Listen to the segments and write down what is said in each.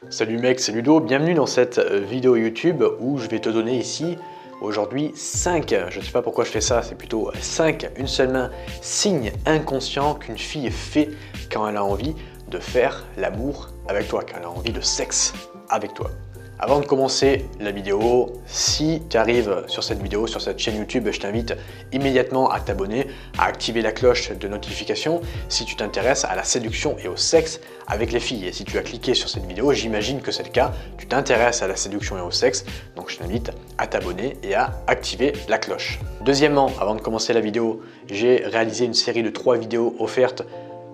Salut mec, c'est Ludo, bienvenue dans cette vidéo YouTube où je vais te donner ici aujourd'hui 5, je ne sais pas pourquoi je fais ça, c'est plutôt 5, une seule main, signes inconscients qu'une fille fait quand elle a envie de faire l'amour avec toi, quand elle a envie de sexe avec toi. Avant de commencer la vidéo, si tu arrives sur cette vidéo, sur cette chaîne YouTube, je t'invite immédiatement à t'abonner, à activer la cloche de notification si tu t'intéresses à la séduction et au sexe avec les filles. Et si tu as cliqué sur cette vidéo, j'imagine que c'est le cas, tu t'intéresses à la séduction et au sexe, donc je t'invite à t'abonner et à activer la cloche. Deuxièmement, avant de commencer la vidéo, j'ai réalisé une série de 3 vidéos offertes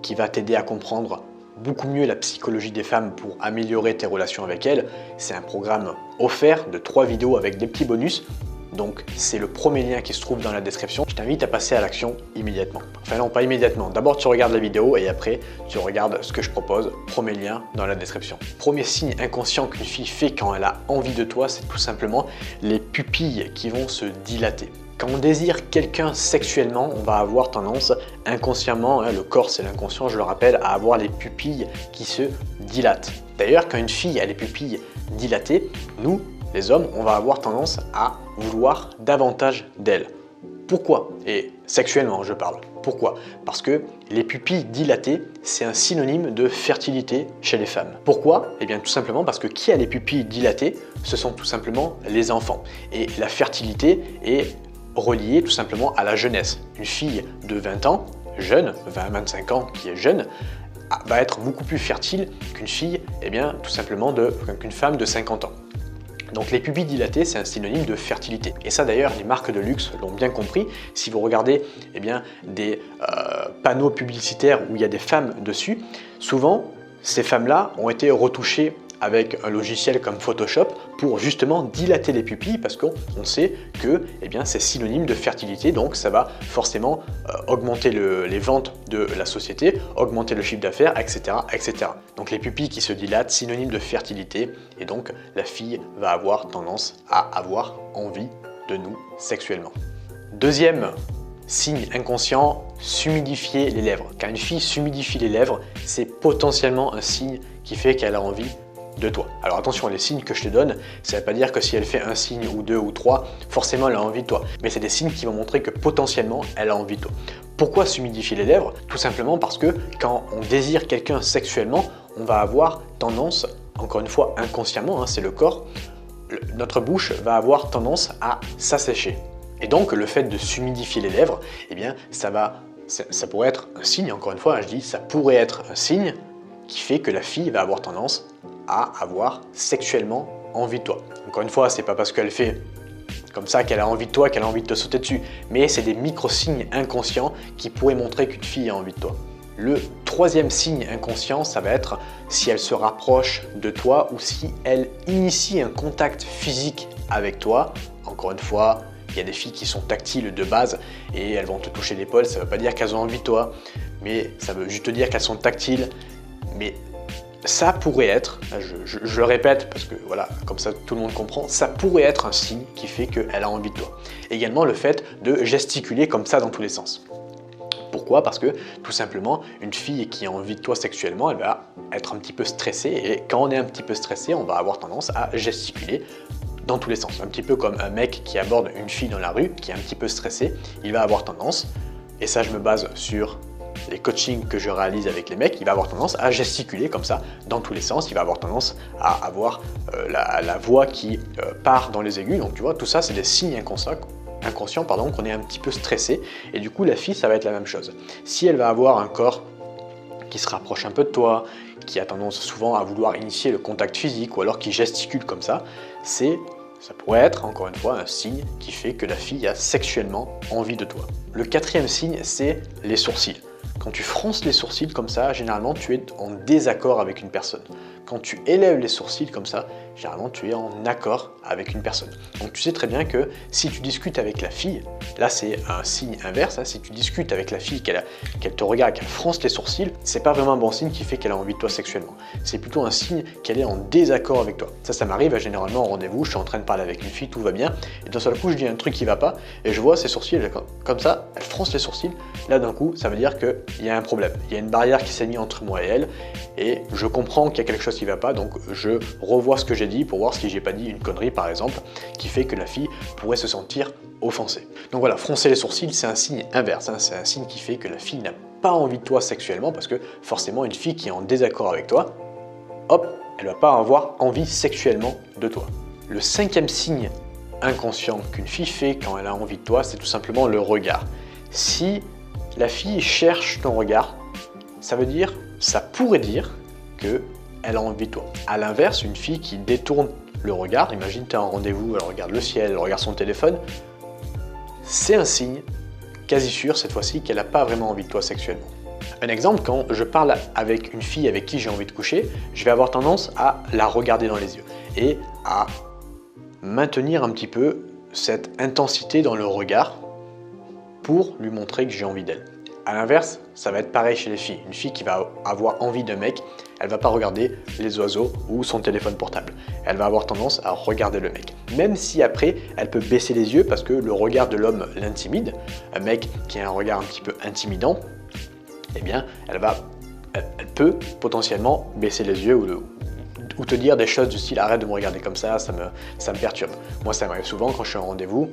qui va t'aider à comprendre beaucoup mieux la psychologie des femmes pour améliorer tes relations avec elles. C'est un programme offert de 3 vidéos avec des petits bonus. Donc c'est le premier lien qui se trouve dans la description. Je t'invite à passer à l'action immédiatement. Enfin non, pas immédiatement. D'abord tu regardes la vidéo et après tu regardes ce que je propose. Premier lien dans la description. Premier signe inconscient qu'une fille fait quand elle a envie de toi, c'est tout simplement les pupilles qui vont se dilater. Quand on désire quelqu'un sexuellement, on va avoir tendance inconsciemment, le corps c'est l'inconscient, je le rappelle, à avoir les pupilles qui se dilatent. D'ailleurs, quand une fille a les pupilles dilatées, nous, les hommes, on va avoir tendance à vouloir davantage d'elle. Pourquoi? Et sexuellement, je parle. Pourquoi? Parce que les pupilles dilatées, c'est un synonyme de fertilité chez les femmes. Pourquoi? Eh bien tout simplement parce que qui a les pupilles dilatées, ce sont tout simplement les enfants. Et la fertilité est reliée tout simplement à la jeunesse. Une fille de 20 ans, jeune, 20-25 ans qui est jeune, va être beaucoup plus fertile qu'une fille, eh bien tout simplement qu'une femme de 50 ans. Donc les pupilles dilatées, c'est un synonyme de fertilité. Et ça d'ailleurs, les marques de luxe l'ont bien compris. Si vous regardez des panneaux publicitaires où il y a des femmes dessus, souvent ces femmes-là ont été retouchées avec un logiciel comme Photoshop pour justement dilater les pupilles parce qu'on sait que c'est synonyme de fertilité, donc ça va forcément augmenter les ventes de la société, augmenter le chiffre d'affaires, etc., etc. Donc les pupilles qui se dilatent, synonyme de fertilité, et donc la fille va avoir tendance à avoir envie de nous sexuellement. Deuxième signe inconscient, s'humidifier les lèvres. Quand une fille s'humidifie les lèvres, c'est potentiellement un signe qui fait qu'elle a envie de toi. Alors attention, les signes que je te donne, ça ne veut pas dire que si elle fait un signe ou 2 ou 3, forcément elle a envie de toi. Mais c'est des signes qui vont montrer que potentiellement elle a envie de toi. Pourquoi s'humidifier les lèvres? Tout simplement parce que quand on désire quelqu'un sexuellement, on va avoir tendance, encore une fois inconsciemment, c'est le corps, notre bouche va avoir tendance à s'assécher. Et donc le fait de s'humidifier les lèvres, ça pourrait être un signe, encore une fois, je dis ça pourrait être un signe qui fait que la fille va avoir tendance à avoir sexuellement envie de toi. Encore une fois, c'est pas parce qu'elle fait comme ça qu'elle a envie de toi, qu'elle a envie de te sauter dessus, mais c'est des micro-signes inconscients qui pourraient montrer qu'une fille a envie de toi. Le troisième signe inconscient, ça va être si elle se rapproche de toi ou si elle initie un contact physique avec toi. Encore une fois, il y a des filles qui sont tactiles de base et elles vont te toucher l'épaule, ça ne veut pas dire qu'elles ont envie de toi, mais ça veut juste dire qu'elles sont tactiles. Mais ça pourrait être, je le répète parce que voilà, comme ça tout le monde comprend, ça pourrait être un signe qui fait qu'elle a envie de toi. Également le fait de gesticuler comme ça dans tous les sens. Pourquoi? Parce que tout simplement, une fille qui a envie de toi sexuellement, elle va être un petit peu stressée et quand on est un petit peu stressé, on va avoir tendance à gesticuler dans tous les sens. Un petit peu comme un mec qui aborde une fille dans la rue, qui est un petit peu stressé, il va avoir tendance, et ça je me base sur les coachings que je réalise avec les mecs, il va avoir tendance à gesticuler comme ça dans tous les sens, il va avoir tendance à avoir la voix qui part dans les aigus, donc tu vois, tout ça c'est des signes inconscients qu'on est un petit peu stressé, et du coup la fille ça va être la même chose. Si elle va avoir un corps qui se rapproche un peu de toi, qui a tendance souvent à vouloir initier le contact physique, ou alors qui gesticule comme ça pourrait être, encore une fois, un signe qui fait que la fille a sexuellement envie de toi. Le quatrième signe, c'est les sourcils. Quand tu fronces les sourcils comme ça, généralement tu es en désaccord avec une personne. Quand tu élèves les sourcils comme ça, généralement tu es en accord avec une personne. Donc tu sais très bien que si tu discutes avec la fille, là c'est un signe inverse, si tu discutes avec la fille, qu'elle te regarde, qu'elle fronce les sourcils, c'est pas vraiment un bon signe qui fait qu'elle a envie de toi sexuellement. C'est plutôt un signe qu'elle est en désaccord avec toi. Ça m'arrive généralement en rendez-vous, je suis en train de parler avec une fille, tout va bien, et d'un seul coup je dis un truc qui va pas, et je vois ses sourcils, comme ça, elle fronce les sourcils, là d'un coup ça veut dire qu'il y a un problème. Il y a une barrière qui s'est mise entre moi et elle, et je comprends qu'il y a quelque chose chose qui ne va pas, donc je revois ce que j'ai dit pour voir si j'ai pas dit une connerie par exemple, qui fait que la fille pourrait se sentir offensée. Donc voilà, froncer les sourcils, c'est un signe inverse, hein, c'est un signe qui fait que la fille n'a pas envie de toi sexuellement, parce que forcément une fille qui est en désaccord avec toi, hop, elle va pas avoir envie sexuellement de toi. Le 5e signe inconscient qu'une fille fait quand elle a envie de toi, c'est tout simplement le regard. Si la fille cherche ton regard, ça pourrait dire qu'elle a envie de toi. A l'inverse, une fille qui détourne le regard, imagine tu es en rendez-vous, elle regarde le ciel, elle regarde son téléphone, c'est un signe quasi sûr cette fois-ci qu'elle n'a pas vraiment envie de toi sexuellement. Un exemple, quand je parle avec une fille avec qui j'ai envie de coucher, je vais avoir tendance à la regarder dans les yeux et à maintenir un petit peu cette intensité dans le regard pour lui montrer que j'ai envie d'elle. A l'inverse, ça va être pareil chez les filles. Une fille qui va avoir envie d'un mec, elle va pas regarder les oiseaux ou son téléphone portable. Elle va avoir tendance à regarder le mec. Même si après, elle peut baisser les yeux parce que le regard de l'homme l'intimide. Un mec qui a un regard un petit peu intimidant, eh bien, elle peut potentiellement baisser les yeux ou te dire des choses du style « arrête de me regarder comme ça me perturbe ». Moi, ça m'arrive souvent quand je suis en rendez-vous.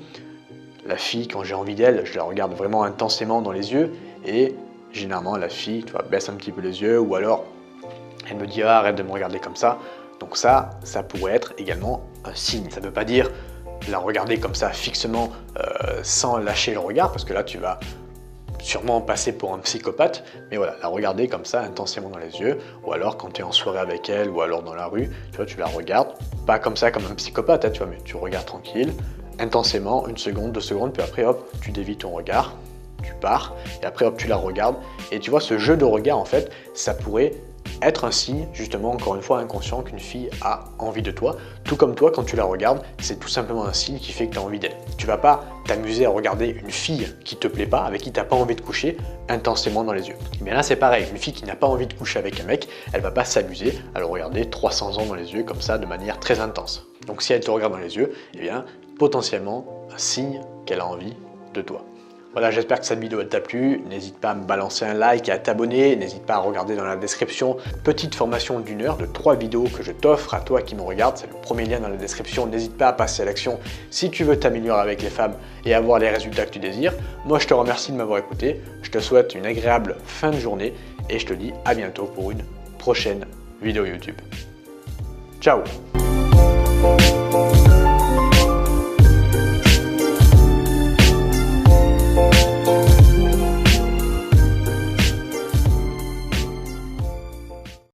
La fille, quand j'ai envie d'elle, je la regarde vraiment intensément dans les yeux et généralement la fille, tu vois, baisse un petit peu les yeux ou alors elle me dit ah, arrête de me regarder comme ça. Donc ça pourrait être également un signe. Ça ne veut pas dire la regarder comme ça fixement sans lâcher le regard parce que là tu vas sûrement passer pour un psychopathe, mais voilà, la regarder comme ça intensément dans les yeux, ou alors quand tu es en soirée avec elle, ou alors dans la rue, tu vois, tu la regardes, pas comme ça comme un psychopathe, hein, tu vois, mais tu regardes tranquille, intensément, 1 seconde, 2 secondes, puis après hop, tu dévies ton regard, tu pars, et après hop, tu la regardes, et tu vois, ce jeu de regard en fait, ça pourrait être un signe, justement, encore une fois, inconscient qu'une fille a envie de toi. Tout comme toi, quand tu la regardes, c'est tout simplement un signe qui fait que tu as envie d'elle. Tu vas pas t'amuser à regarder une fille qui te plaît pas, avec qui tu n'as pas envie de coucher, intensément dans les yeux. Mais là, c'est pareil. Une fille qui n'a pas envie de coucher avec un mec, elle va pas s'amuser à le regarder 300 ans dans les yeux, comme ça, de manière très intense. Donc si elle te regarde dans les yeux, eh bien, potentiellement, un signe qu'elle a envie de toi. Voilà, j'espère que cette vidéo t'a plu. N'hésite pas à me balancer un like et à t'abonner. N'hésite pas à regarder dans la description. Petite formation d'1 heure de 3 vidéos que je t'offre à toi qui me regarde. C'est le premier lien dans la description. N'hésite pas à passer à l'action si tu veux t'améliorer avec les femmes et avoir les résultats que tu désires. Moi, je te remercie de m'avoir écouté. Je te souhaite une agréable fin de journée et je te dis à bientôt pour une prochaine vidéo YouTube. Ciao!